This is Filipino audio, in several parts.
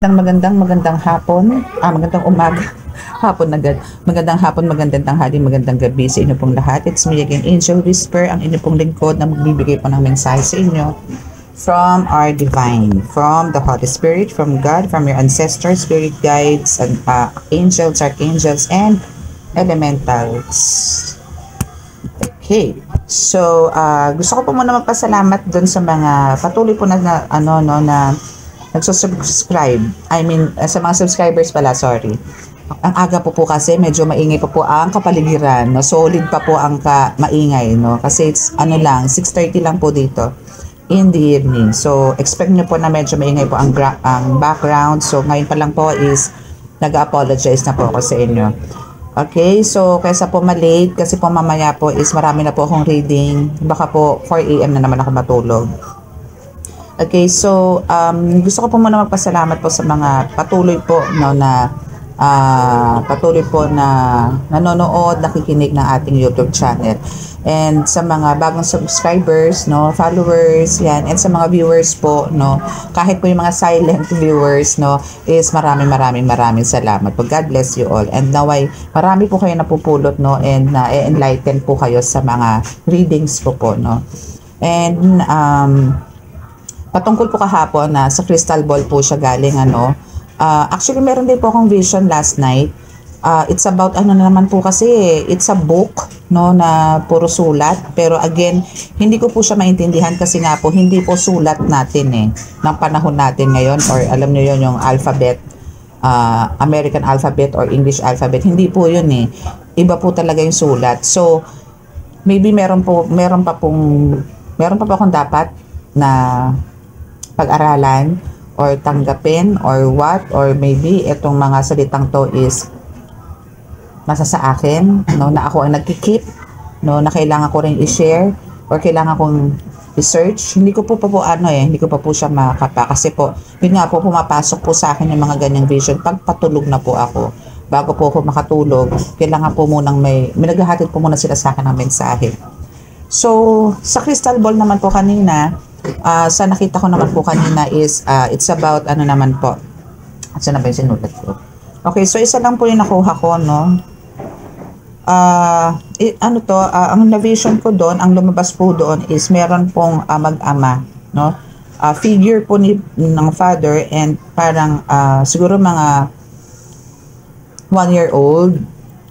Magandang hapon, magandang umaga, hapon agad. Magandang hapon, magandang tanghali, magandang gabi sa inyo pong lahat. It's me again, Angel Whisper, ang inyo pong lingkod na magbibigay po ng mensahe sa inyo from our divine, from the Holy Spirit, from God, from your ancestors, spirit guides, and angels, archangels, and elementals. Okay. So, gusto ko po muna magpasalamat doon sa mga patuloy po na nagsusubscribe. I mean, sa mga subscribers pala, sorry. Ang aga po kasi medyo maingay pa po ang kapaligiran, no? Solid pa po ang maingay, no? Kasi it's 6:30 lang po dito in the evening. So, expect nyo po na medyo maingay po ang background. So, ngayon pa lang po is nag-apologize na po ako sa inyo. Okay, so kaysa po malate, kasi po mamaya po is marami na po akong reading. Baka po 4 AM na naman ako matulog. Okay, so gusto ko po muna magpasalamat po sa mga patuloy po na nanonood, nakikinig ng ating YouTube channel. And sa mga bagong subscribers, no, followers, yan, and sa mga viewers po, no, kahit po yung mga silent viewers, no, is maraming salamat po. God bless you all. And naway, marami po kayo napupulot, no, and na-enlighten po kayo sa mga readings po, no. And patungkol po kahapon na sa crystal ball po siya galing, actually meron din po akong vision last night. It's about naman po kasi, it's a book, no, na puro sulat, pero again hindi ko po siya maintindihan kasi nga po hindi po sulat natin ng panahon natin ngayon, or alam niyo yon, yung alphabet, American alphabet or English alphabet, hindi po yun iba po talaga yung sulat. So maybe meron pa po akong dapat na pag-aralan or tanggapin or what, or maybe itong mga salitang to is nasa sa akin, no, na ako ang nagki-keep, no, na kailangan ko rin i-share or kailangan kong i-search. Hindi ko pa po siya makapa kasi po, yun nga po, pumapasok po sa akin yung mga ganyang vision pag patulog na po ako. Bago po ako makatulog, kailangan po munang may naghahatid po muna sila sa akin ng mensahe. So, sa crystal ball naman po kanina, sa nakita ko naman po kanina is, it's about, naman po, saan na ba yung sinulat ko? Okay, so isa lang po yung nakuha ko, no? Ang na-vision ko doon, ang lumabas po doon is meron pong mag-ama, no? Figure po ng father and parang siguro mga 1 year old,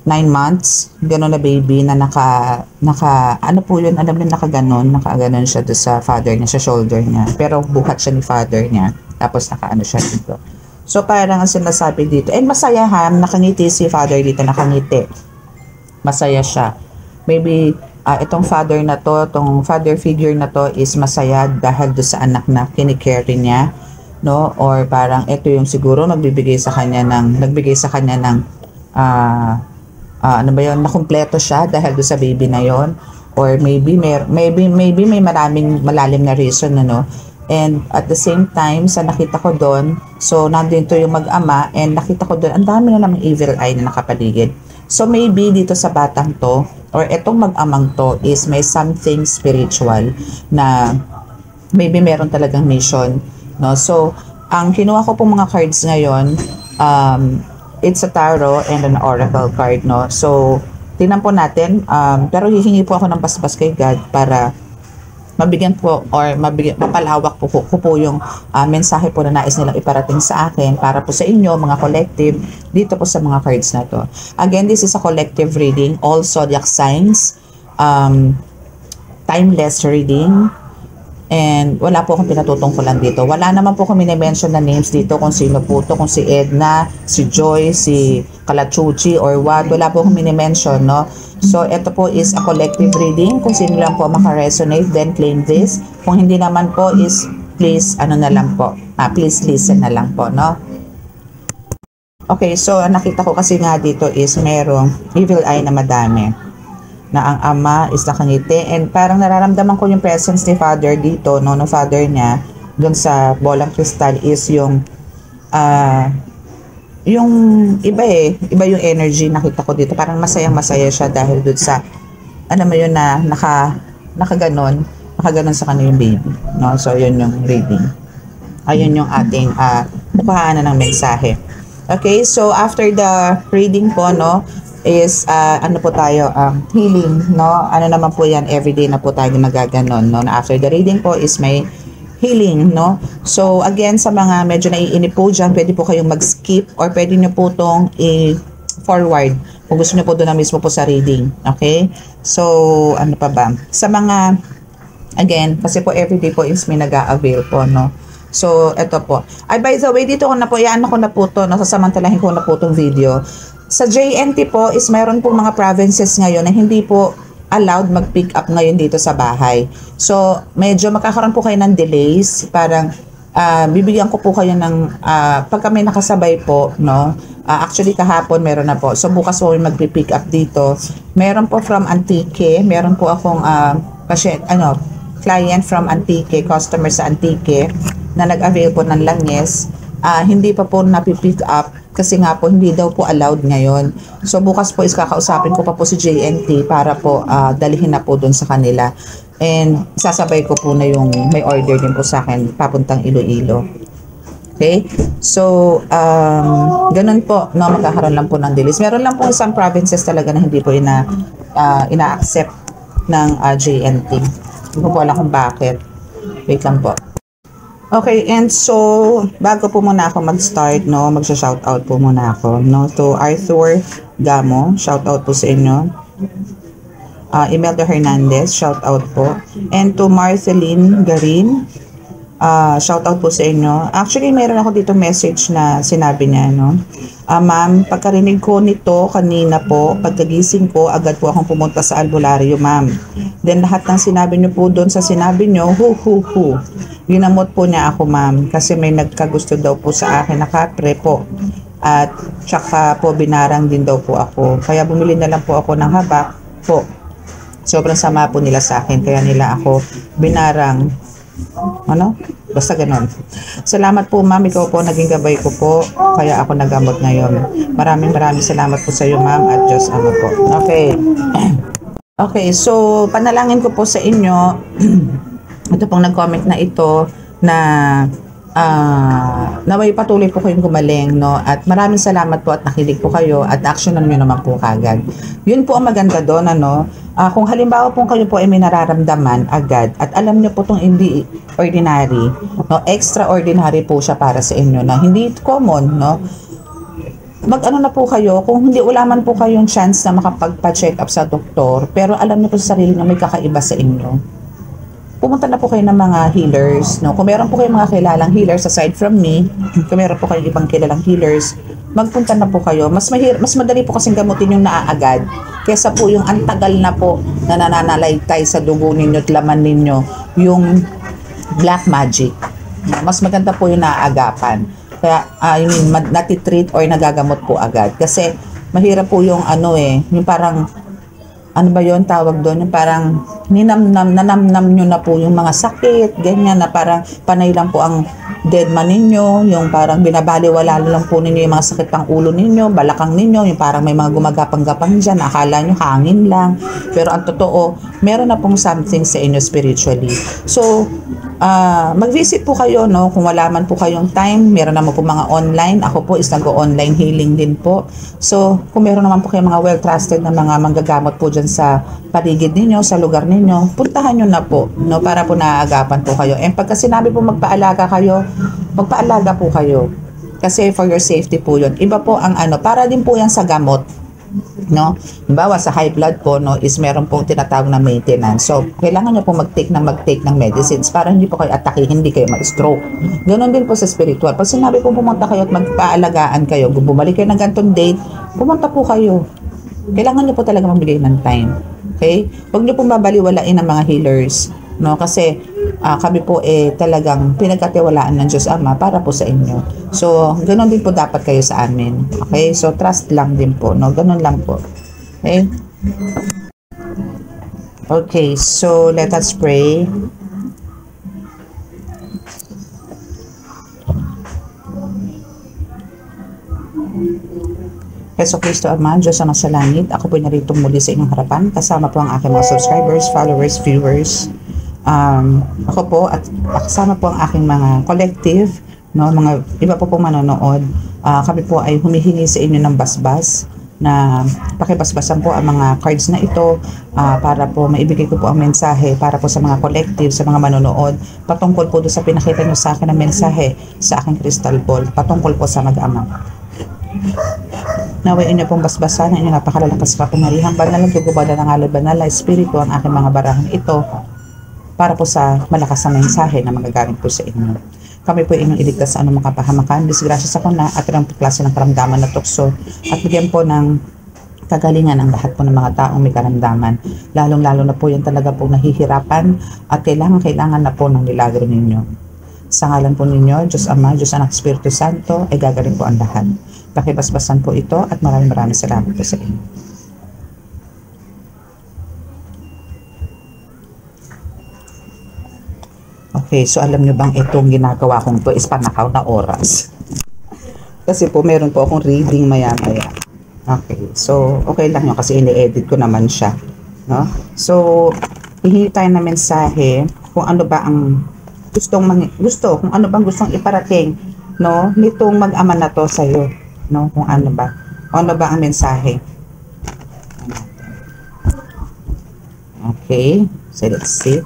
9 months, gano'n na baby na ano po yun, alam niyo, nakaganon siya doon sa father niya, sa shoulder niya. Pero buhat siya ni father niya, tapos nakaano siya dito. So parang ang sinasabi dito, and masaya nakangiti si father dito, nakangiti. Masaya siya. Maybe itong father figure na to is masaya dahil do sa anak na kinikare niya, no? Or parang ito yung siguro nagbigay sa kanya ng nakumpleto siya dahil do sa baby na yon. Or maybe may maraming malalim na reason, And at the same time, sa nakita ko doon, so nandito yung mag-ama, and nakita ko doon, ang dami na namang evil eye na nakapaligid. So maybe dito sa batang to, or etong mag-amang to, is may something spiritual na maybe meron talagang mission, no? So, ang kinuha ko pong mga cards ngayon, it's a tarot and an oracle card, no? So, tingnan po natin, pero hihingi po ako ng basbas kay God para mabigyan po or mapalawak po yung mensahe po na nais nilang iparating sa akin para po sa inyo, mga collective, dito po sa mga cards na to. Again, this is a collective reading, all zodiac signs, timeless reading, and wala po akong pinatutungkulan dito. Wala naman po kami na-mention na names dito kung sino po to, kung si Edna, si Joy, si Kalachuchi, or what. Wala po kami na-mention, no? So, ito po is a collective reading. Kung sino lang po makaresonate, then claim this. Kung hindi naman po is, please, please listen na lang po, no? Okay, so, nakita ko kasi nga dito is merong evil eye na madami. Na ang ama is nakangiti, and parang nararamdaman ko yung presence ni father dito, no, ng father niya doon sa bolang kristal is yung iba yung energy nakita ko dito, parang masaya siya dahil doon sa na nakaganon sa kanya yung baby, no? So yun yung reading. ayun yung ating kukuhaan ng mensahe. Okay, so after the reading po, no, is ano po tayo, healing, no? Ano naman po yan, everyday na po tayo nagaganon, no? After the reading po is may healing, no? So again, sa mga medyo naiinip po dyan, pwede po kayong mag-skip or pwede nyo po itong i-forward kung gusto nyo po doon na mismo po sa reading. Okay? So, ano pa ba? Sa mga, again, kasi po everyday po is may nag-a-avail po, no? So, eto po. Ay, by the way, dito ko na po, yan ako na po to, nasasamantalahin ko na po itong video. Sa JNT po is mayroon pong mga provinces ngayon na hindi po allowed mag-pick up ngayon dito sa bahay. So, medyo makakaroon po kayo ng delays. Parang, bibigyan ko po kayo ng, pagka may nakasabay po, no? Actually, kahapon meron na po. So, bukas po mag-pick up dito. Meron po from Antique. Meron po akong, client from Antique, customer sa Antique, na nag-avail po ng Langis. Hindi pa po napipick up kasi nga po hindi daw po allowed ngayon. So bukas po is kakausapin ko pa po si JNT para po dalihin na po doon sa kanila. And sasabay ko po na yung may order din po sa akin papuntang Iloilo. Okay? So, ganun po, no, magkakaroon lang po ng delays. Meron lang po isang provinces talaga na hindi po ina-accept ng JNT. Hindi ko po alam kung bakit. Wait lang po. Okay, and so, bago po muna ako mag-start, no, magsha-shoutout po muna ako, no, to Arthur Gamo, shoutout po sa inyo. Imelda Hernandez, shoutout po. And to Marceline Garin, shoutout po sa inyo. Actually, meron ako dito message na sinabi niya, no. Ma'am, pagkarinig ko nito kanina po, pagkagising ko, agad po akong pumunta sa albularyo, ma'am. Then lahat ng sinabi niyo po doon sa sinabi niyo, ginamot po niya ako, ma'am, kasi may nagkagusto daw po sa akin na kapre po. At tsaka po binarang din daw po ako. Kaya bumili na lang po ako ng habak po. Sobrang sama po nila sa akin, kaya nila ako binarang. Ano? Basta ganon. Salamat po, ma'am. Ikaw po naging gabay ko po. Kaya ako nagamot ngayon. Maraming salamat po sa iyo, ma'am. At Diyos ama po. Okay. Okay, so panalangin ko po sa inyo. Ito pong nag-comment na ito na naway patuloy po kayong gumaling, no? At maraming salamat po at nakinig po kayo at actionan nyo naman po kagad. Yun po ang maganda doon, ano? Kung halimbawa po kayo po ay may nararamdaman agad at alam nyo po itong hindi ordinary, no? Extraordinary po siya para sa inyo na hindi common, no? Mag-ano na po kayo, kung hindi wala man po kayong chance na makapagpa-check up sa doktor, pero alam nyo po sa sarili nyo may kakaiba sa inyo, pumunta na po kayo ng mga healers, no? Kung meron po kayong mga kilalang healers aside from me, kung meron po kayong ibang kilalang healers, magpunta na po kayo. Mas madali po kasing gamutin yung naaagad kesa po yung antagal na po na nananalaytay sa dugo ninyo at laman ninyo, yung black magic. Mas maganda po yung naaagapan. Kaya, natitreat or nagagamot po agad. Kasi, mahirap po yung yung parang, ano ba yon tawag doon? Yung parang nanamnam nyo na po yung mga sakit, ganyan na parang panay lang po ang dead man ninyo, yung parang binabaliwala lang po ninyo yung mga sakit pang ulo ninyo, balakang ninyo, yung parang may mga gumagapang-gapang dyan, akala nyo hangin lang. Pero ang totoo, meron na pong something sa inyo spiritually. So, mag-visit po kayo, no? Kung wala man po kayong time, meron naman po mga online. Ako po is nag-online healing din po. So, kung meron naman po kayong mga well-trusted na mga manggagamot po dyan sa paligid ninyo, sa lugar ninyo, puntahan nyo na po, no? Para po naaagapan po kayo. And pagka sinabi po magpaalaga kayo, magpaalaga po kayo. Kasi for your safety po yun. Iba po ang para din po yan sa gamot. No? Halimbawa sa high blood po, no, is meron pong tinatawag na maintenance. So, kailangan nyo po mag-take ng medicines para hindi po kayo atake, hindi kayo mag-stroke. Ganon din po sa spiritual. Pag sinabi po pumunta kayo at magpaalagaan kayo, bumalik kayo ng gantong date, pumunta po kayo. Kailangan nyo po talaga magbigay ng time. Okay? Huwag nyo pong babaliwalain ang mga healers. No? Kasi kami po talagang pinagkatiwalaan ng Diyos Ama para po sa inyo. So, ganoon din po dapat kayo sa amin. Okay? So, trust lang din po. No? Ganoon lang po. Okay? Okay, so let us pray. Yesu Kristo Ama, Diyos na sa langit, ako po narito muli sa inyong harapan, kasama po ang aking mga subscribers, followers, viewers. Ako po at kasama po ang aking mga collective, no, mga iba po pong manonood. Kami po ay humihingi sa inyo ng basbas na pakibasbasan po ang mga cards na ito para po maibigay ko po ang mensahe para po sa mga collective, sa mga manonood patungkol po doon sa pinakita nyo sa akin na mensahe sa aking crystal ball patungkol po sa mag-ama. Naway inyo pong basbasan ang inyong napakalalakas kapangyarihang banal ng dugo, banal ng alay, banal na espiritu ang aking mga barahan ito para po sa malakas na mensahe na magagaling po sa inyo. Kami po inyong iligtas sa anumang kapahamakan, disgrasya sa kuna at ilang klase ng karamdaman na tukso at bigyan po ng kagalingan ang lahat po ng mga taong may karamdaman. Lalong-lalo na po yung talaga po nahihirapan at kailangan na po ng milagro ninyo. Sa ngalan po ninyo, Diyos Ama, Diyos Anak, Espiritu Santo, ay gagaling po ang lahat. Pakibasbasan po ito at maraming salamat po sa inyo. Okay, so alam nyo bang itong ginagawa kong to is panakaw na oras? Kasi po meron po akong reading maya-maya. Okay, so okay lang yun kasi ini-edit ko naman siya. No? So, hihingi tayo ng mensahe kung ano ba ang kung ano bang gustong iparating, no, nitong mag-ama na to sa iyo, no, kung ano ba ang mensahe. Okay, so let's see.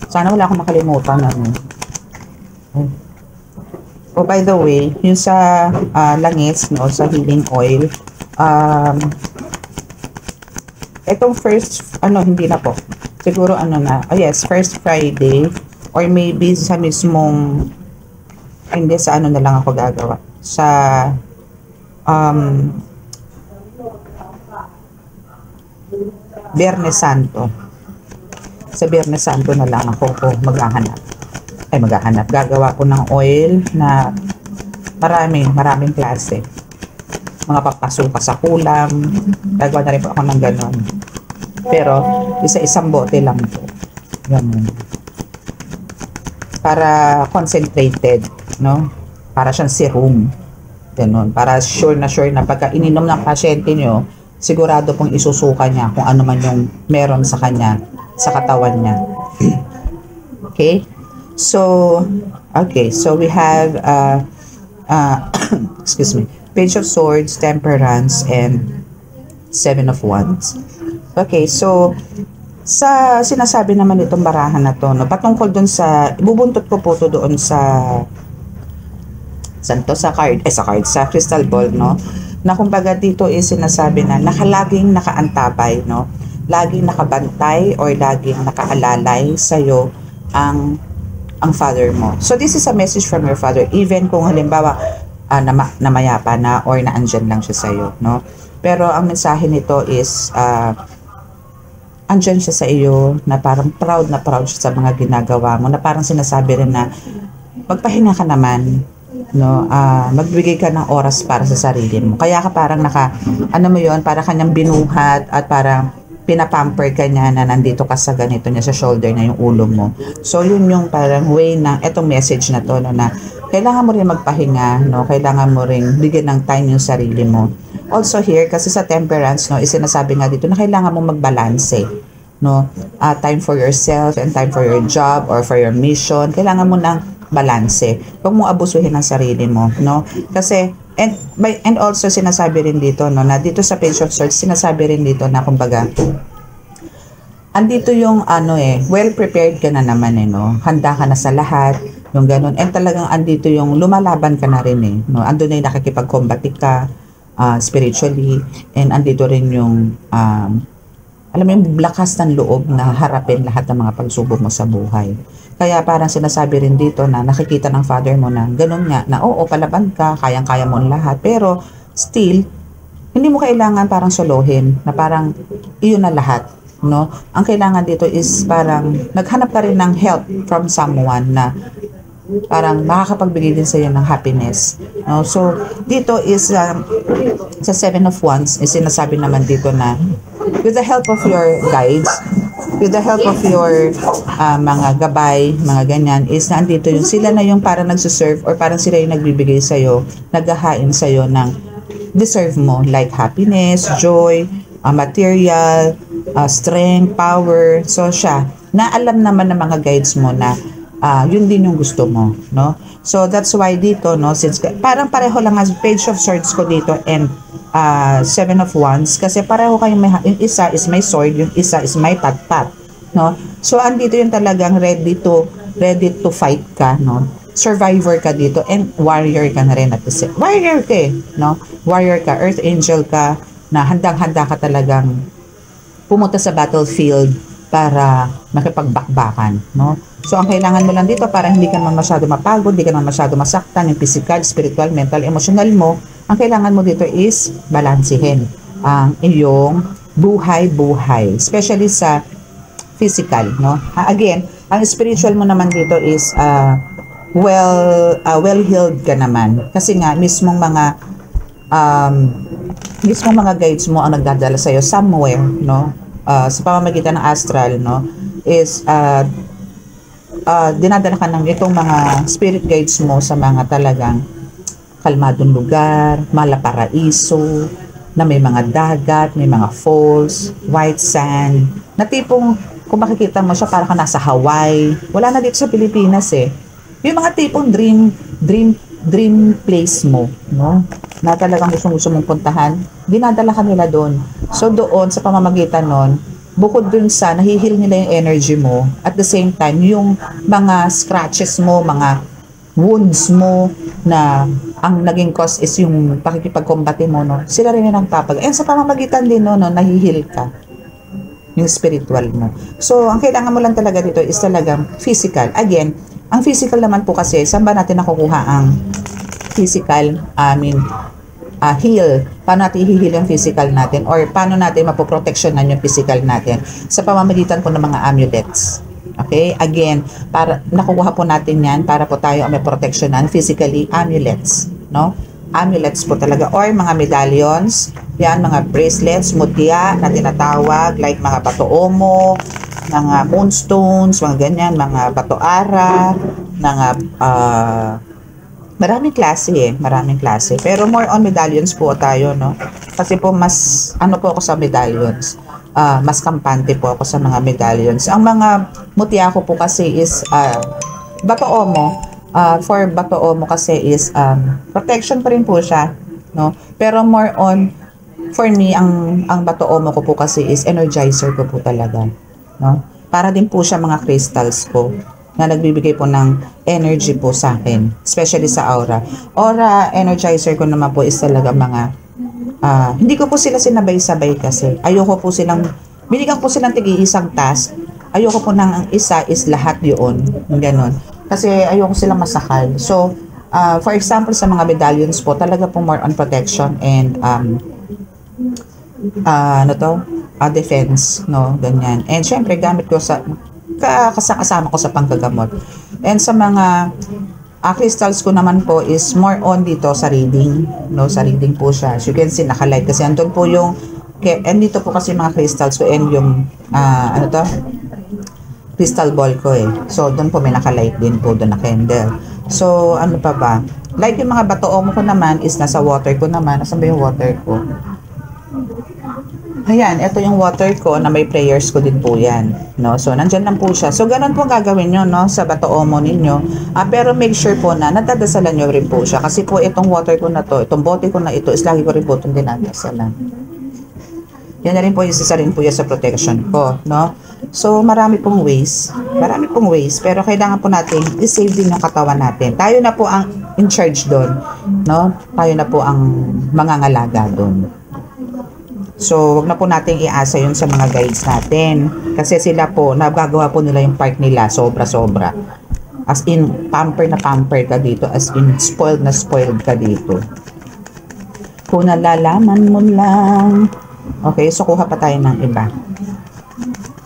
Sana wala akong makalimutan. Oh, by the way, yung sa langis, no, sa healing oil, itong first, hindi na po. Siguro yes, first Friday, or maybe sa mismong, hindi, sa na lang ako gagawa. Sa, Biyernes Santo. Sa Biyernes Santo na lang ako maghahanap. Gagawa ko ng oil na maraming klase. Mga papasuka sa kulam. Gagawa na rin po ako ng ganon. Pero, isa-isang bote lang po. Ganun. Para concentrated, no? Para siyang serum. Ganun. Para sure na pagka ininom ng pasyente nyo, sigurado pong isusuka niya kung ano man yung meron sa kanya, sa katawan niya. Okay? So we have excuse me, Page of Swords, Temperance, and Seven of Wands. Okay, so sa sinasabi naman itong barahan na to, no, patungkol dun sa, ibubuntot ko po to doon sa sa crystal ball, no, na kumbaga dito is sinasabi na laging nakaantabay, no, laging nakabantay or laging nakaalalay sa'yo ang father mo. So this is a message from your father, even kung halimbawa namayapa na or naandyan lang siya sa'yo, no? Pero ang mensahe nito is andyan siya sa iyo, na parang proud siya sa mga ginagawa mo, na parang sinasabi rin na magpahinga ka naman, no, magbigay ka ng oras para sa sarili mo. Kaya ka parang para kanyang binuhat at parang pinapamper ka niya na nandito ka sa ganito niya, sa shoulder na yung ulo mo. So yun yung parang way na etong message na to, no, na kailangan mo rin magpahinga, no, kailangan mo rin bigyan ng time yung sarili mo. Also here, kasi sa Temperance, no, isinasabi nga dito na kailangan mo magbalanse, no, time for yourself and time for your job or for your mission. Kailangan mo ng balanse. Huwag mo abusuhin ang sarili mo, no, kasi and also sinasabi rin dito, no, na dito sa Page of Swords, sinasabi rin dito na kumbaga andito yung well prepared ka na naman, no, handa ka na sa lahat, yung ganun, and talagang andito yung lumalaban ka na rin, no, andun na yung nakikipag-combat ka spiritually, and andito rin yung alam mo yung lakas ng loob na harapin lahat ng mga pagsubok mo sa buhay. Kaya parang sinasabi rin dito na nakikita ng father mo na ganun nga, na oo, palaban ka, kayang-kaya mo lahat, pero still, hindi mo kailangan parang solohin, na parang iyon na lahat, no? Ang kailangan dito is parang naghanap ka rin ng help from someone na parang makakapagbigay din sa iyo ng happiness, no? So dito is sa Seven of Wands is sinasabi naman dito na with the help of your guides, with the help of your mga gabay, mga ganyan, is nandito yung sila na yung parang nagsuserve or parang sila yung nagbibigay sa'yo, naghahain sa'yo ng deserve mo, like happiness, joy, material, strength, power. So siya, na alam naman ng mga guides mo na yun din yung gusto mo, no? So that's why dito, no, since parang pareho lang as Page of Swords ko dito and Seven of Wands, kasi pareho kayong yung isa is may sword, yung isa is may patpat, no? So andito yung talagang ready to fight ka, no? Survivor ka dito and warrior ka na rin at the same. Warrior ka eh, no? Warrior ka, earth angel ka, na handang-handa ka talagang pumunta sa battlefield para makipagbakbakan, no? So ang kailangan mo lang dito para hindi ka naman masyado mapagod, hindi ka naman masyado masaktan, yung physical, spiritual, mental, emotional mo, ang kailangan mo dito is balansehin ang iyong buhay-buhay, especially sa physical, no? Again, ang spiritual mo naman dito is well-heeled ka naman, kasi nga mismong mga guides mo ang nagdadala sa iyo somewhere, no? Sa pamamagitan ng astral, no, is dinadala ka ng itong mga spirit guides mo sa mga talagang kalmadong lugar, malaparaiso, na may mga dagat, may mga falls, white sand, na tipong kung makikita mo siya parang ka nasa Hawaii. Wala na dito sa Pilipinas eh. Yung mga tipong dream place mo, no? Na talagang gusto mong puntahan, dinadala ka nila doon. So doon, sa pamamagitan nun, bukod dun sa nahihil nila yung energy mo, at the same time, yung mga scratches mo, mga wounds mo, na ang naging cause is yung pakikipagkombate mo, no? Sila rin yung nagpapag. And sa pamamagitan din, no, nahihil ka yung spiritual mo. So, ang kailangan mo lang talaga dito is talagang physical. Again, ang physical naman po kasi, saan ba natin nakukuha ang physical, heal? Paano natin i-heal yung physical natin? Or paano natin mapoproteksyonan yung physical natin? Sa pamamagitan po ng mga amulets. Okay? Again, para nakukuha po natin yan para po tayo may proteksyonan physically, amulets. No? Amulets po talaga. Or mga medallions, yan, mga bracelets, mutya na tinatawag, like mga bato-omo, mga moonstones, mga ganyan, mga bato-ara, mga maraming klase. Pero more on medallions po tayo, no? Kasi po mas, po ako sa medallions. Mas kampante po ako sa mga medallions. Ang mga mutya ko po kasi is, bato-omo. For bato-omo kasi is, protection pa rin po siya, no? Pero more on, for me, ang bato-omo ko po kasi is energizer ko po talaga, no? Para din po siya mga crystals ko na nagbibigay po ng energy po sa akin, especially sa aura. Aura energizer ko naman po is talaga mga hindi ko po sila sinabay-sabay kasi ayoko po silang binigyan po silang tig-iisang task. Ayoko po nang ang isa is lahat yun, ganon. Kasi ayoko silang masakal. So for example sa mga medallions po, talaga po more on protection and defense, no, ganyan. And syempre gamit ko sa kasama ko sa panggagamot. And sa mga crystals ko naman po is more on dito sa reading, no, sa reading po siya. As you can see, nakalight kasi andun po yung and dito po kasi mga crystals ko and yung crystal ball ko eh. So doon po may nakalight din po doon na candle. So ano pa ba? Like yung mga bato-omo ko naman is nasa water ko naman. Nasaan ba yung water ko? Ayan, ito yung water ko na may prayers ko din po yan, no? So, nandyan lang po siya. So, ganun po gagawin nyo, no? Sa bato-omo ninyo. Pero make sure po na nadadasalan nyo rin po siya. Kasi po itong water ko na to, itong bote ko na ito, is lagi ko rin po itong dinadasalan. Yan na rin po, isa rin po yan sa protection ko, no? So, marami pong ways. Pero kailangan po natin i-save din yung katawan natin. Tayo na po ang in charge doon, no? Tayo na po ang mangangalaga doon. So, wag na po nating iasa yun sa mga guides natin. Kasi sila po, nagagawa po nila yung part nila, sobra-sobra. As in, pamper na pamper ka dito. As in, spoiled na spoiled ka dito. Kung nalalaman mo lang. Okay, so kuha pa tayo ng iba.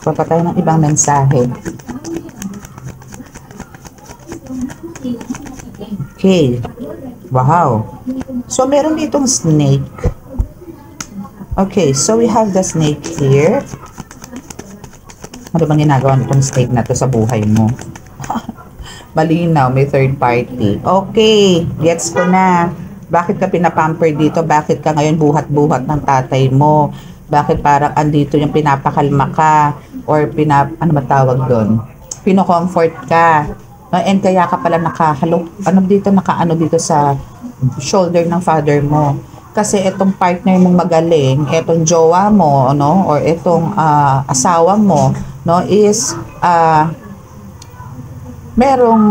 Kuha pa tayo ng ibang mensahe. Okay. Wow. So, meron ditong snake. Okay, so we have the snake here. Ano bang ginagawa nitong snake na to sa buhay mo? Malinaw, may third party. Okay, gets ko na. Bakit ka pinapamper dito? Bakit ka ngayon buhat-buhat ng tatay mo? Bakit parang andito yung pinapakalma ka or ano matawag doon? Pino-comfort ka. No? And kaya ka pala nakaano dito sa shoulder ng father mo. Kasi itong partner mong magaling, itong jowa mo, no, or itong asawa mo, no, is merong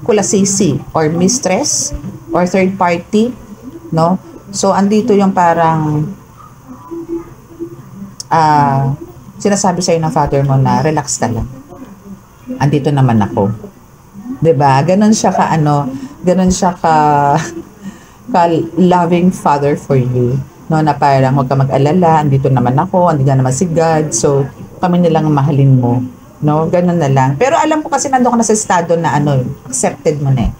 kulasisi or mistress or third party, no? So andito yung parang sinasabi sa'yo ng father mo na relax ka lang. Andito naman ako. 'Di ba? Ganon siya ka loving father for you. No, na parang huwag ka mag-alala, andito naman ako, andito naman si God. So kami nilang mahalin mo. No, ganun na lang. Pero alam ko kasi nandoon ka na sa estado na accepted mo na eh.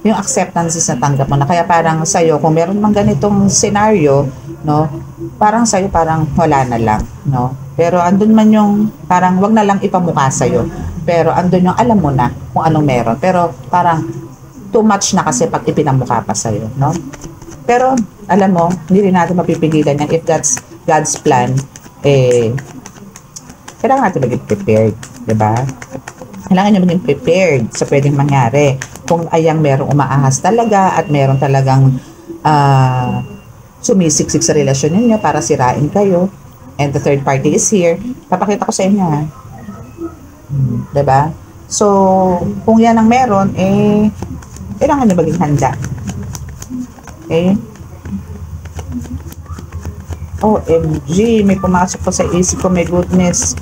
Yung acceptance is natanggap mo na. Kaya parang sa'yo, kung meron mang ganitong scenario, no, parang sa'yo parang wala na lang, no. Pero andun man yung parang wag na lang ipamukha sa'yo. Pero andun yung alam mo na kung anong meron. Pero parang too much na kasi pag ipinamukha pa sa'yo, no. Pero alam mo, hindi rin natin mapipigilan yan. If that's God's plan, kailangan natin maging prepared, diba? Kailangan nyo maging prepared sa pwedeng mangyari. Kung ayang merong umaahas talaga at meron talagang sumisiksik sa relasyon ninyo para sirain kayo, and the third party is here, papakita ko sa inyo, ha? Diba? So, kung yan ang meron, kailangan nyo maging handa. Okay? OMG, may pumasok po sa isip ko, my goodness.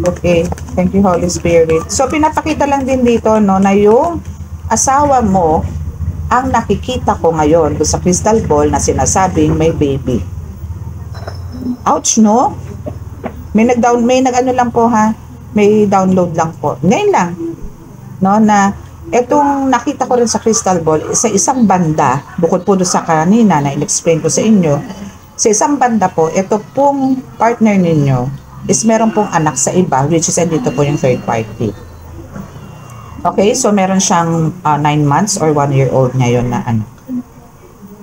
Okay, thank you Holy Spirit. So pinapakita lang din dito, no, na yung asawa mo ang nakikita ko ngayon sa crystal ball na sinasabing may baby. Ouch, no? May nag-ano lang po, ha? May download lang po. Ngayon lang, no, na etong nakita ko rin sa crystal ball, sa isang banda, bukod po doon sa kanina na in-explain ko sa inyo, sa isang banda po, ito pong partner ninyo is meron pong anak sa iba, which is dito po yung third party. Okay, so meron siyang 9 months or 1-year-old ngayon na anak.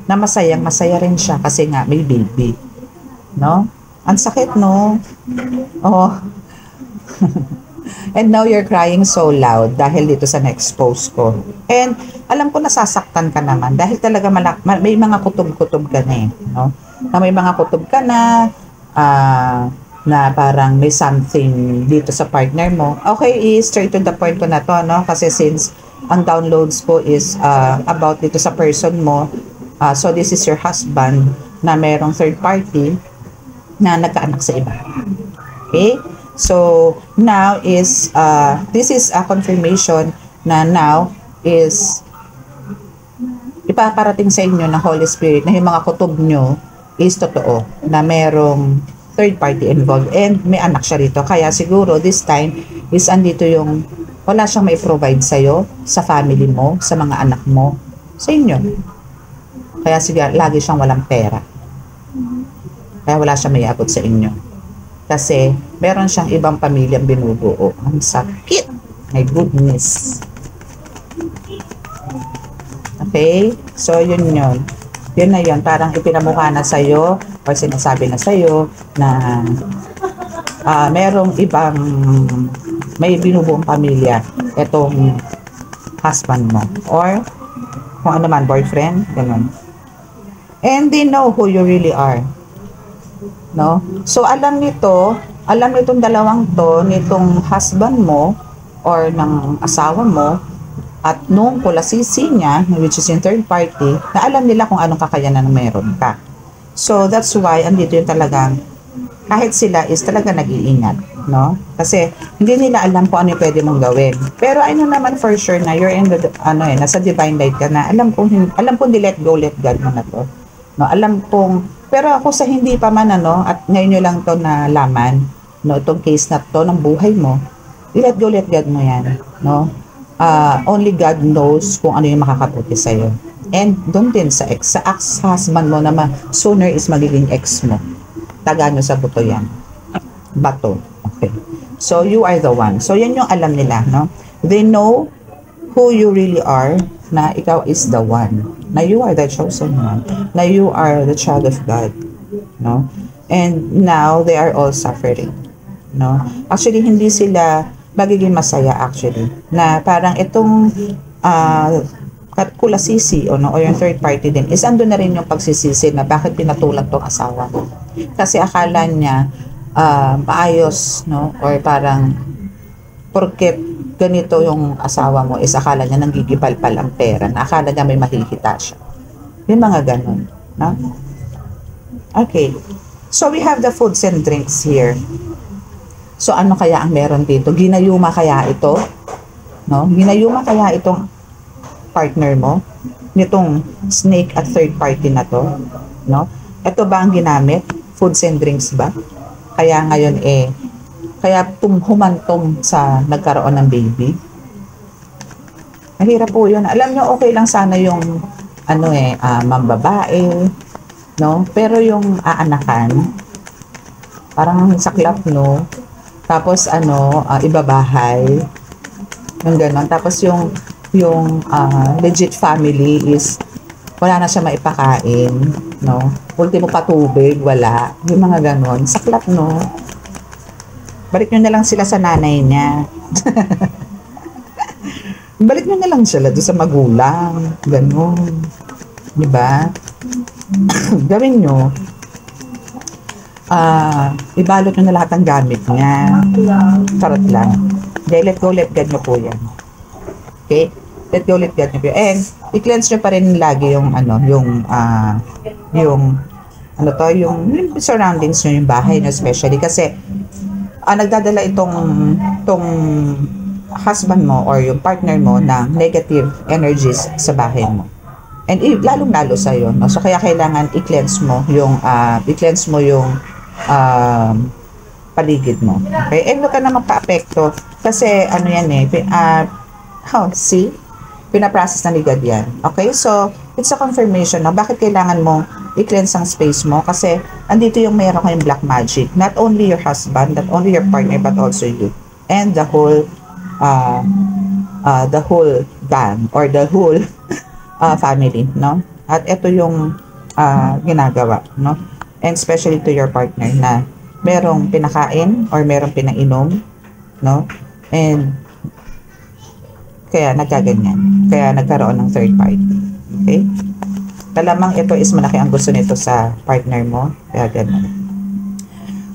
Na masaya rin siya kasi nga may baby. No? Ang sakit, no? Oh. And now you're crying so loud dahil dito sa na-expose ko. And alam ko nasasaktan ka naman dahil talaga may mga kutob-kutob ka na eh. No? Na may mga kutob ka na, na parang may something dito sa partner mo. Okay, straight to the point ko na to, no? Kasi since ang downloads ko is about dito sa person mo, so this is your husband na merong third party na nagkaanak sa iba. Okay? So, now is, this is a confirmation na now is ipaparating sa inyo ng Holy Spirit na yung mga kutob nyo is totoo, na merong third party involved and may anak siya rito. Kaya siguro this time is andito yung wala siyang may provide sa'yo, sa family mo, sa mga anak mo, sa inyo. Kaya siguro lagi siyang walang pera. Kaya wala siyang may abot sa inyo. Kasi meron siyang ibang pamilyang binubuo. Ang sakit. My goodness. Okay? So yun yun. Yun na yun, parang ipinamukha na sa'yo or sinasabi na sa'yo na merong ibang may binubuong pamilya itong husband mo or kung ano man, boyfriend, ganun. And they know who you really are. No? So alam nitong dalawang to, nitong husband mo or ng asawa mo, at nung kulasisi niya, which is in third party, na alam nila kung anong kakayanan meron ka. So, that's why, andito yung talagang, kahit sila is talaga nag-iingat, no? Kasi, hindi nila alam kung ano yung pwede mong gawin. Pero, I know naman for sure na you're in the, nasa divine light ka na, alam kong let go, let God mo na to. No? Alam kong, pero ako sa hindi pa man, at ngayon nyo lang to nalaman, no, itong case na to ng buhay mo, let go, let God mo yan, no? Only God knows kung ano yung makakabuti sa'yo. And doon din sa ex-husband mo naman, sooner is magiging ex mo. Taga nyo sa buto yan. Bato. Okay. So, you are the one. So, yan yung alam nila, no? They know who you really are, na ikaw is the one. Na you are the chosen one. Na you are the child of God. no? And now they are all suffering, no? Actually, hindi sila magiging masaya actually. Na parang itong kulasisi o no, o yung third party din is ando na rin yung pagsisisi na bakit pinatulan tong asawa mo. Kasi akala niya maayos, no? Or parang porket ganito yung asawa mo is akala niya nanggigipal-pal ang pera, na akala niya may mahihita siya. Yung mga ganun, no? Okay. So we have the foods and drinks here. So ano kaya ang meron dito? Ginayuma kaya ito? No? Ginayuma kaya itong partner mo nitong snake at third party na to, no? Ito ba ang ginamit? Foods and drinks ba? Kaya ngayon kaya humantong sa nagkaroon ng baby. Mahirap po yun. Alam nyo, okay lang sana yung mambabae, no? Pero yung aanakan, parang saklap, no? Tapos ibabahay, yung gano'n. Tapos yung legit family is wala na siya maipakain, no? Ultimo patubig, wala. Yung mga ganon. Saklap, no? Balik nyo na lang sila sa nanay niya. Balik nyo na lang sila doon sa magulang. Ganon. Diba? Gawin nyo. Ibalot nyo na lahat ng gamit niya. Charot lang. Let go, let God nyo po yan. Okay? Let go, let God nyo po yan. And, i-cleanse nyo pa rin lagi yung yung surroundings nyo, yung bahay nyo especially. Kasi, nagdadala itong husband mo or yung partner mo ng negative energies sa bahay mo. And lalong-lalo sa'yo, no? So, kaya kailangan i-cleanse mo yung paligid mo. Okay? And huwag ka na magpa-apekto kasi see? Pinaprocess na ni God yan. Okay? So, it's a confirmation na bakit kailangan mo i-cleanse ang space mo kasi andito yung mayroon kayong black magic. Not only your husband, not only your partner, but also you. And the whole gang or the whole family, no? At ito yung ginagawa, no? And especially to your partner na merong pinakain or merong pinainom, no? And kaya nagkaganyan. Kaya nagkaroon ng third party. Okay? Talamang ito is malaki ang gusto nito sa partner mo. Kaya ganun.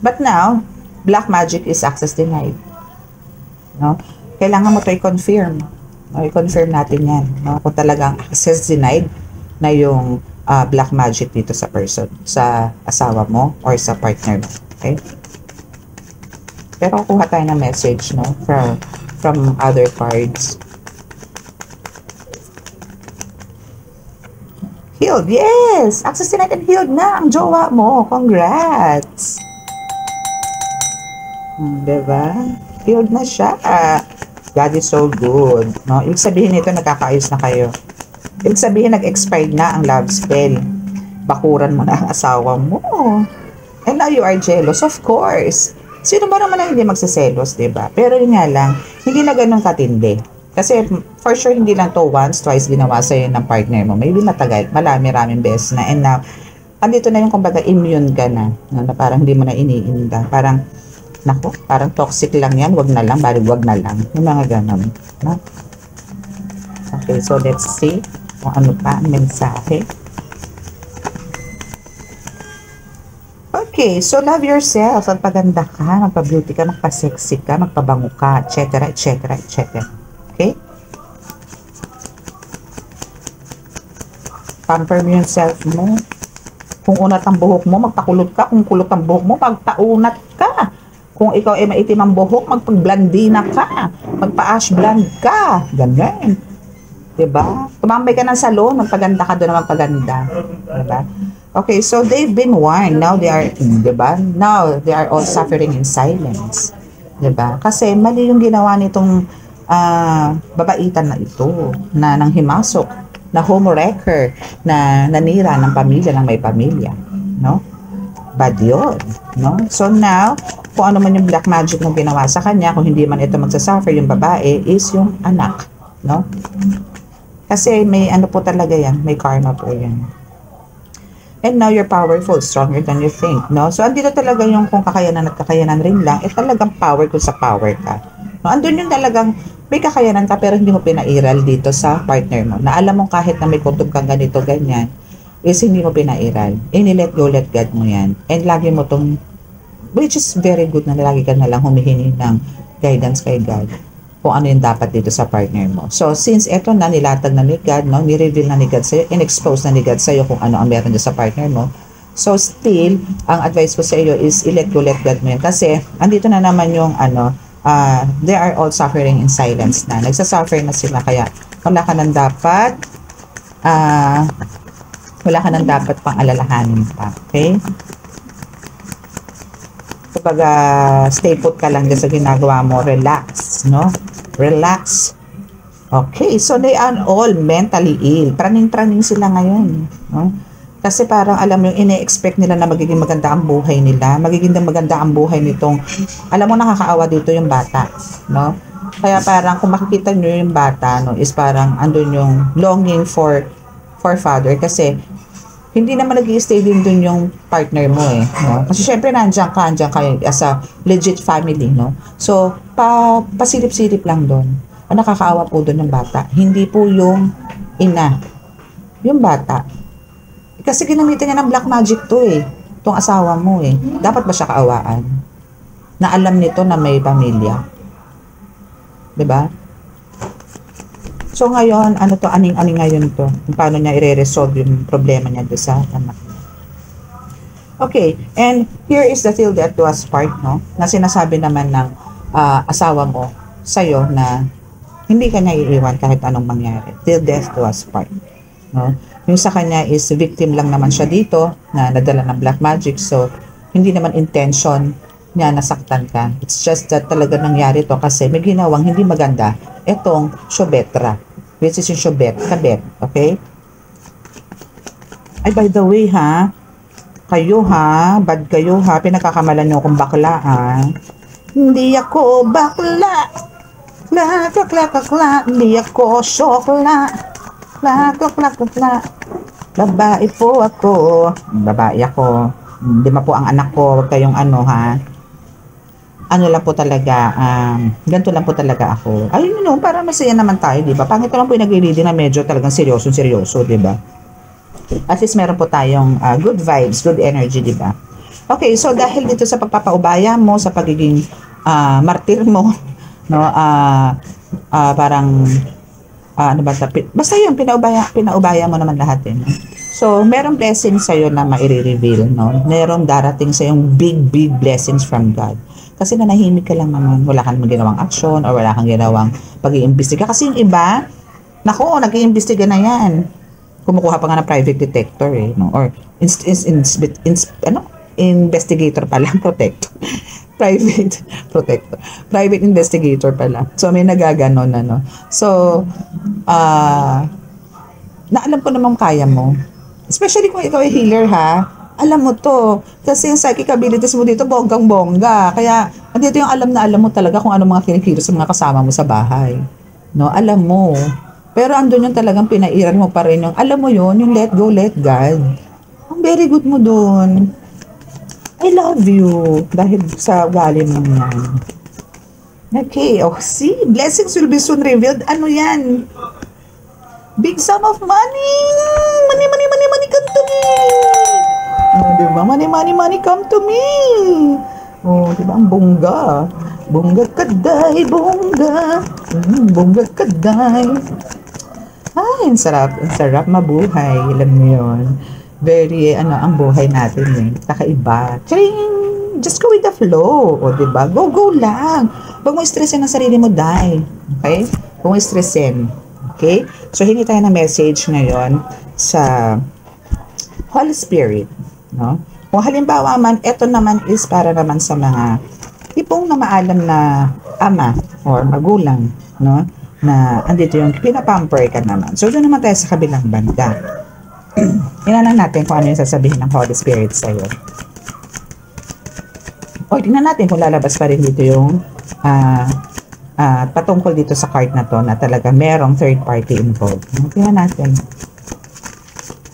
But now, black magic is access denied. No? Kailangan mo ito i-confirm. No? I-confirm natin yan. No? Kung talagang access denied na yung black magic dito sa person, sa asawa mo or sa partner mo. Okay? Pero kuha tayo ng message, no? From other cards. Healed, yes! Access denied and healed na ang jowa mo. Congrats! Diba? Healed na siya. God is so good. No? Ibig sabihin nito, nagkakaayos na kayo. Ibig sabihin, nag-expired na ang love spell. Bakuran mo na ang asawa mo. And now you are jealous, of course. Sino ba naman ang hindi magsaselos, diba? Pero yun nga lang, hindi na ganun katindi. Kasi for sure hindi lang to once, twice ginawa sa'yo ng partner mo. Maybe matagal, maraming beses na. And now, andito na yung kumbaga immune ka na. No? Na parang hindi mo na iniinda. Parang, naku, parang toxic lang yan. Wag na lang, bali wag na lang. Yung mga ganon. No? Okay, so let's see kung ano pa ang mensahe. Okay, so love yourself. Magpaganda ka, magpa-beauty ka, magpa-sexy ka, magpabango ka, etc. etc. etc. Okay? Pamper mo yung self mo. Kung unat ang buhok mo, magpakulot ka. Kung kulot ang buhok mo, magpaunat ka. Kung ikaw ay maitim ang buhok, magpag-blandina ka. Magpa-ash blonde ka. Ganyan. Diba? Tumambay ka ng salon, magpaganda ka doon na magpaganda. Diba? Okay, so they've been warned. Now they are, diba? Now they are all suffering in silence. Diba? Kasi mali yung ginawa nitong babaitan na ito, na nang himasok, na homewrecker, na nanira ng pamilya ng may pamilya, no? Bad yun, no? So now, kung ano man yung black magic na ginawa sa kanya, kung hindi man ito magsasuffer yung babae, is yung anak, no? Kasi may ano po talaga yan, may karma po yan. And now you're powerful, stronger than you think, no? So, andito talaga yung kung kakayanan at kakayanan rin lang, talagang power kung sa power ka. No? Andun yung talagang may kakayanan ka pero hindi mo pinairal dito sa partner mo. Na alam mo kahit na may kutob kang ganito, ganyan, is hindi mo pinairal. Let go, let God mo yan. And lagi mo tong, which is very good na lagi ka na lang humihingi ng guidance kay God kung ano yung dapat dito sa partner mo. So, since eto na, nilatag na ni God, no? Ni-reveal na ni God sa'yo, in-expose na ni God sa'yo kung ano ang meron dyan sa partner mo. So, still, ang advice ko sa iyo is let go, let God mo yan. Kasi, andito na naman yung they are all suffering in silence na. Nagsasuffer na sila, kaya wala ka nang dapat pang alalahanin pa. Okay? Kumbaga, stay put ka lang dyan sa ginagawa mo. Relax, no? Relax. Okay, so they are all mentally ill. Praning-praning sila ngayon. No? Kasi parang alam mo, yung ine-expect nila na magiging maganda ang buhay nila. Magiging maganda ang buhay nitong, alam mo, nakakaawa dito yung bata. No? Kaya parang kung makikita nyo yung bata, no, is parang andun yung longing for father. Kasi hindi naman nag-i-stay din dun yung partner mo eh. No? Kasi syempre nandiyan ka as a legit family. No? So, pasilip-silip lang dun. Ang nakakaawa po dun yung bata. Hindi po yung ina. Yung bata. Kasi ginamitan niya ng black magic to eh. Itong asawa mo eh. Dapat ba siya kaawaan? Na alam nito na may pamilya. 'Di ba? So ngayon, ano to, aning-aning ngayon to. Kung paano niya i-resolve yung problema niya doon sa anak. Okay, and here is the till death do us part, no? Na sinasabi naman ng asawa mo sa'yo na hindi ka niya iiwan kahit anong mangyari. Till death do us part. No? Yung sa kanya is victim lang naman siya dito na nadala ng black magic. So, hindi naman intention niya nasaktan ka. It's just that talaga nangyari to kasi may ginawang hindi maganda itong Shobetra. Which is yung kabet. Okay? Ay, by the way ha, kayo ha, bad kayo ha, pinagkakamalan nyo akong bakla ha. Hindi ako bakla. Kla. Hindi ako syokla. Kla. Babae po ako. Babae ako. Lima po ang anak ko. Huwag kayong ano ha. Ano lang po talaga, ganito lang po talaga ako. Ayun no, para masaya naman tayo, di ba? Pangit ko lang po yung nag-reading na medyo talagang seryoso, di ba? At least meron po tayong good vibes, good energy, di ba? Okay, so dahil dito sa pagpapaubaya mo, sa pagiging martir mo, no, parang ano ba, basta yun, pinaubaya mo naman lahat eh, no? So, merong blessings sa'yo na maire-reveal, no? Merong darating sa'yong big blessings from God. Kasi nanahimik ka lang naman, wala kang ginawang action or wala kang ginawang pag-iimbestiga. Kasi yung iba, nako, nag-iimbestiga na yan. Kumukuha pa nga ng private detector eh, no? Or investigator pala, protector. Private investigator pala. So, may nagaganon na, no? So, naalam ko naman kaya mo. Especially kung ikaw ay healer, ha? Alam mo to. Kasi yung psychic abilities mo dito, bonggang-bongga. Kaya, andito yung alam mo talaga kung ano mga kinikilos sa mga kasama mo sa bahay. No? Alam mo. Pero andun yung talagang pinairan mo pa rin yung, alam mo yun, yung let go, let God. Ang very good mo dun. I love you. Dahil sa ugali mo yan. Okay, oh, see? Blessings will be soon revealed. Ano yan? Big sum of money! Money, come to me! Oh, diba? Money, come to me! Oh, diba? Ang bongga. Bongga kaday, bongga. Bongga kaday. Ay, ang sarap. Ang sarap mabuhay. Alam mo yun. Very, ang buhay natin eh. Kakaiba. Charing! Just go with the flow. O, diba? Go lang. Huwag mo stressin ang sarili mo, dahil. Okay? Huwag mo stressin. Okay? So, hingi tayo ng message ngayon sa Holy Spirit. No? Kung halimbawa man, ito naman is para naman sa mga tipong na maalam na ama or magulang, no? Na andito yung pinapamper ka naman. So, doon naman tayo sa kabilang banda. Tingnan natin kung ano yung sasabihin ng Holy Spirit sa'yo. O, tingnan natin kung lalabas pa rin dito yung patungkol dito sa card na to na talaga merong third party involved. Tingnan natin.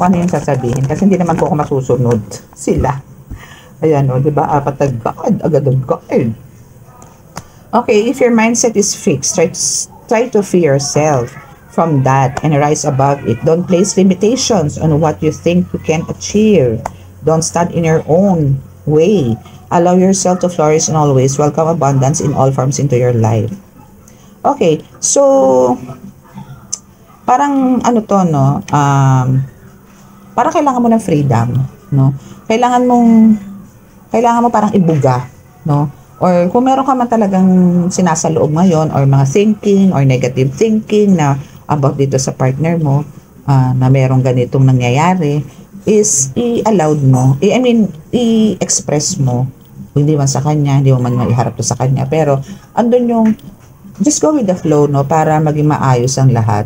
kung ano yung sasabihin. Kasi hindi naman po ako masusunod. Sila. Ayan o, diba? Apat agad. Okay, if your mindset is fixed, try to free yourself from that and rise above it. Don't place limitations on what you think you can achieve. Don't stand in your own way. Allow yourself to flourish in all ways. Welcome abundance in all forms into your life. Okay, so parang ano to, no? Parang kailangan mo ng freedom, no? Kailangan mo parang ibuga, no? Or kung meron ka man talagang sinasaloob ngayon or mga thinking or negative thinking na about dito sa partner mo, na merong ganitong nangyayari, is i-allowed mo, i-express mo. Hindi man sa kanya, hindi mo man iharap to sa kanya, pero andun yung just go with the flow, no, para maging maayos ang lahat.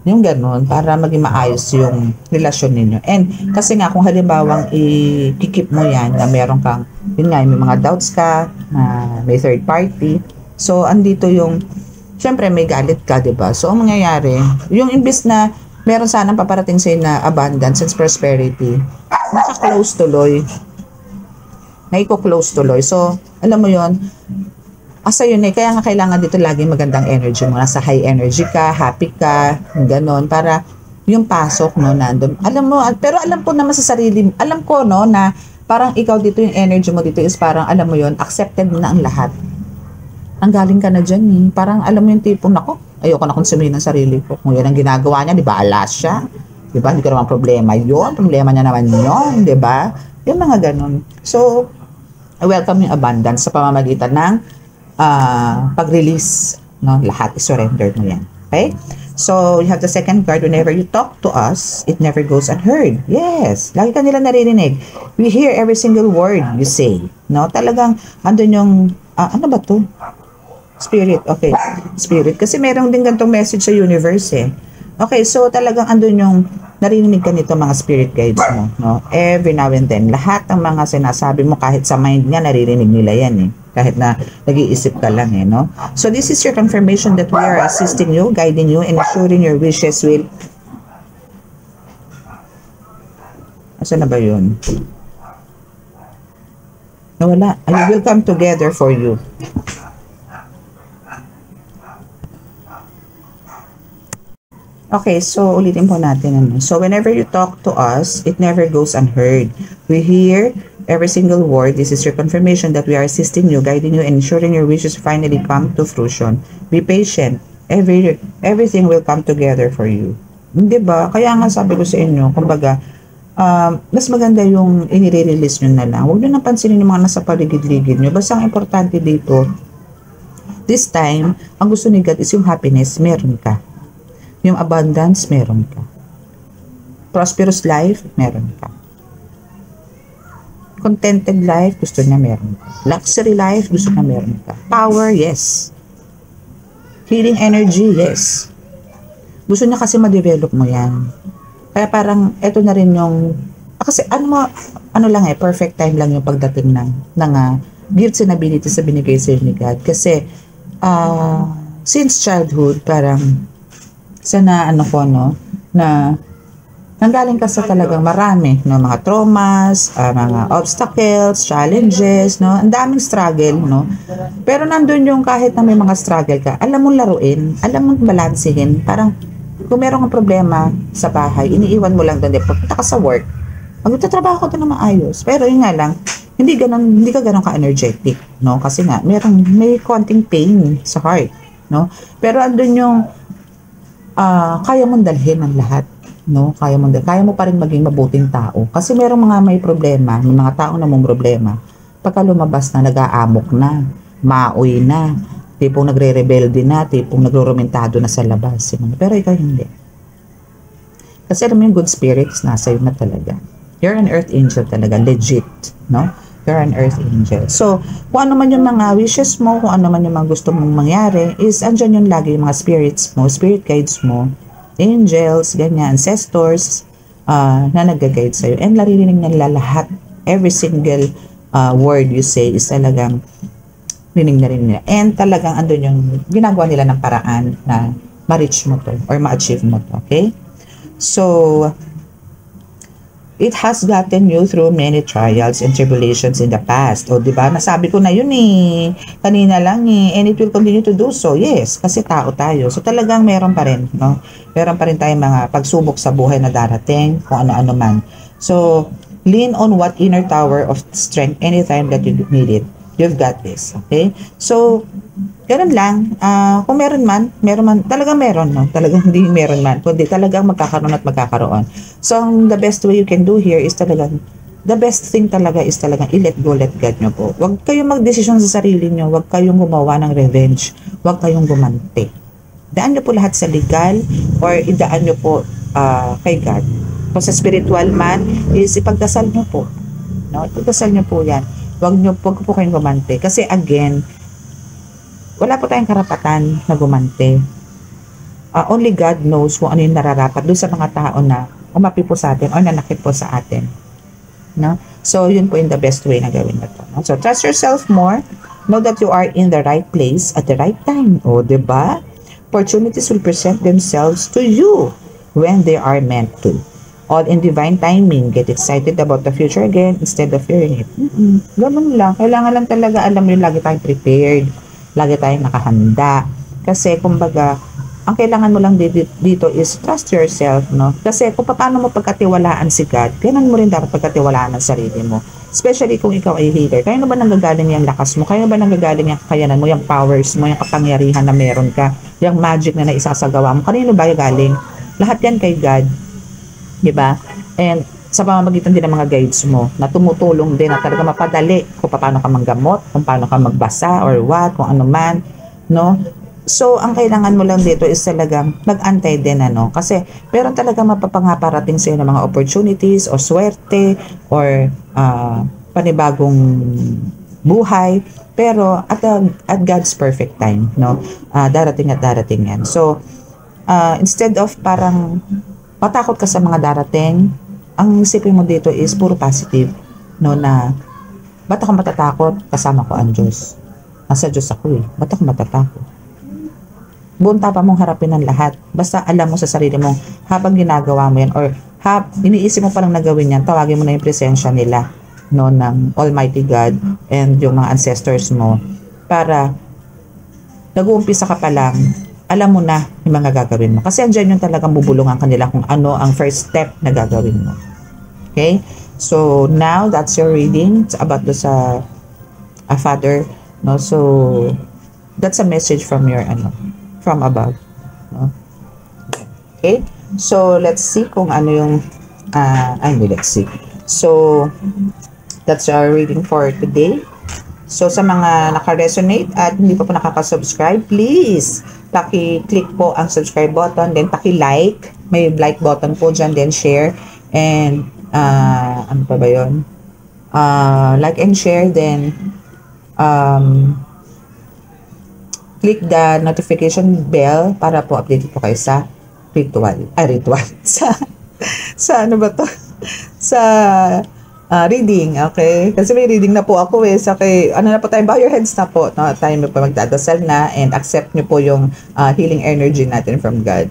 Yung ganun, para maging maayos yung relasyon ninyo. And kasi nga, kung halimbawang i-keep mo yan, na meron kang, yun nga, may mga doubts ka, may third party, so andito yung, syempre may galit ka, diba? So ang mangyayari, yung imbis na meron sanang paparating sa'yo na abundance and prosperity, naka-close tuloy. Naiko-close tuloy. So, alam mo yon, asa yun kaya nga kailangan dito laging magandang energy mo. Nasa high energy ka, happy ka, ganon, para yung pasok, no, nandun. Alam mo, pero alam ko naman sa sarili, alam ko, no, na parang ikaw dito, yung energy mo dito is parang, alam mo yon, accepted na ang lahat. Ang galing ka na dyan, eh. Parang, alam mo yung tipong, nako, ayoko na konsumihin ng sarili ko. Kung yan ang ginagawa niya, di ba, alas siya. Di ba, hindi ko naman problema yun. Problema niya naman yun, di ba? Yung mga ganon. So, welcome yung abundance sa pamamagitan ng pag-release, no? Lahat i-surrender mo yan. Okay? So, you have the second card. Whenever you talk to us, it never goes unheard. Yes. Lagi ka nila naririnig. We hear every single word you say. No? Talagang, andun yung, ano ba to? Spirit. Okay. Spirit. Kasi meron din ganitong message sa universe, eh. Okay, so talagang andun yung narinig ka nito mga spirit guides mo, no? Every now and then, lahat ng mga sinasabi mo kahit sa mind niya, naririnig nila yan, eh. Kahit na nag-iisip ka lang, eh, no? So this is your confirmation that we are assisting you, guiding you, and assuring your wishes will... Asan na ba yun? Nawala. I will come together for you. Okay, so ulitin po natin. So whenever you talk to us, it never goes unheard. We hear every single word. This is your confirmation that we are assisting you, guiding you, and ensuring your wishes finally come to fruition. Be patient. Everything will come together for you. Hindi ba? Kaya nga sabi ko sa inyo, kumbaga, mas maganda yung inire-release nyo na lang. Huwag nyo napansinin yung mga nasa paligid-ligid nyo. Basta ang importante dito, this time, ang gusto ni God is yung happiness, meron ka. Yung abundance, meron ka. Prosperous life, meron ka. Contented life, gusto niya meron ka. Luxury life, gusto niya meron ka. Power, yes. Healing energy, yes. Gusto niya kasi ma-develop mo yan. Kaya parang, eto na rin yung, kasi ano lang perfect time lang yung pagdating ng gifts and abilities na binigay sa ni God. Kasi, since childhood, parang, sana na nanggaling ka sa talagang marami, no, mga traumas, mga obstacles, challenges, no, ang daming struggle, no. Pero nandun yung kahit na may mga struggle ka, alam mong laruin, alam mong balansehin, parang kung meron kang problema sa bahay, iniiwan mo lang doon, pagpunta ka sa work, magtatrabaho ka na maayos. Pero yun nga lang, hindi ka ganun ka-energetic, no, kasi nga may konting pain sa heart, no. Pero andun yung kaya mong dalhin ang lahat, no? Kaya mo pa rin maging mabuting tao. Kasi merong mga may problema, may mga tao na may problema. Pagka lumabas na, nag-aamok na, maoy na, tipong nagre-rebelde na, tipong nagro-romentado na sa labas. Pero ikaw hindi. Kasi alam mo yung good spirits, nasa iyo na talaga. You're an earth angel talaga, legit, no? You're an earth angel. So, kung ano man yung mga wishes mo, kung ano man yung mga gusto mong mangyari, is andyan yung lagi yung mga spirits mo, spirit guides mo, angels, ganyan, ancestors, na nag-guide sa'yo. And naririnig nila lahat, every single word you say is talagang rinig na rin nila. And talagang andun yung ginagawa nila ng paraan na ma-reach mo to or ma-achieve mo to. Okay? So, it has gotten you through many trials and tribulations in the past. O, di ba? Nasabi ko na yun eh. Kanina lang eh. And it will continue to do so. Yes, kasi tao tayo. So, talagang meron pa rin, no? Meron pa rin tayong mga pagsubok sa buhay na darating, kung ano-ano man. So, lean on what inner tower of strength anytime that you need it. You've got this. Okay? So, ganun lang. Kung meron man, talagang meron, no? Talagang hindi meron man. Kundi talagang magkakaroon at magkakaroon. So, the best way you can do here is talagang, the best thing talaga is talagang i-let go, let God nyo po. Huwag kayong magdesisyon sa sarili nyo. Huwag kayong gumawa ng revenge. Huwag kayong gumanti. Daan nyo po lahat sa legal or idaan nyo po kay God. Kung sa spiritual man, is ipagdasal nyo po. No? Ipagdasal nyo po yan. Huwag po kayong gumanti. Kasi again, wala po tayong karapatan na gumante. Only God knows kung ano yung nararapat doon sa mga tao na umapi po sa atin o nanakit po sa atin. No? So, yun po yung the best way na gawin na to. No? So, trust yourself more. Know that you are in the right place at the right time. O, diba? Opportunities will present themselves to you when they are meant to. All in divine timing. Get excited about the future again instead of fearing it. Ganun lang. Kailangan lang talaga alam mo yung lagi tayong prepared. Lagi tayong nakahanda. Kasi, kumbaga, ang kailangan mo lang dito is trust yourself, no? Kasi kung paano mo pagkatiwalaan si God, ganun mo rin dapat pagkatiwalaan ang sarili mo. Especially kung ikaw ay healer. Kaya ba nanggagaling yung lakas mo? Kaya ba nanggagaling yung kakayanan mo, yung powers mo, yung kapangyarihan na meron ka, yung magic na naisasagawa mo? Kanino ba yung galing? Lahat yan kay God. Diba? And sa pamamagitan din ng mga guides mo na tumutulong din na talaga mapadali kung paano ka manggamot, kung paano ka magbasa or what, kung ano man, no? So, ang kailangan mo lang dito is talagang mag-antay din, ano? Kasi, meron talaga mapapangaparating sa ng mga opportunities o swerte or panibagong buhay. Pero, at God's perfect time, no? Darating at darating yan. So, instead of parang matakot ka sa mga darating, ang isipin mo dito is puro positive, no? Na, ba't ako matatakot? Kasama ko ang Diyos. Nasa Diyos ako eh. Ba't ako matatakot? Buong tapa mong harapin ang lahat. Basta alam mo sa sarili mong habang ginagawa mo yan or iniisip mo palang nagawin yan, tawagin mo na yung presensya nila, no, ng Almighty God and yung mga ancestors mo para nag-uumpisa ka pa lang, alam mo na yung mga gagawin mo. Kasi andyan yung talagang bubulungan kanila kung ano ang first step na gagawin mo. Okay? So, now that's your reading. It's about sa Father. No? So, that's a message from your from above, no? Okay, so let's see kung ano yung let's see. So that's our reading for today. So sa mga naka-resonate at hindi pa po nakaka-subscribe, please paki-click po ang subscribe button, then paki-like, may like button po dyan, then share, and ano pa ba yun? Like and share, then click the notification bell para po updated po kayo sa ritual. sa ano ba to? Sa reading, okay? Kasi may reading na po ako eh. Sa ano na po tayo, bow your heads na po. No? Tayo po magdadasal na and accept nyo po yung healing energy natin from God.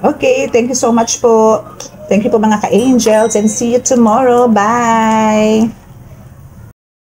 Okay, thank you so much po. Thank you po mga ka-angels and see you tomorrow. Bye!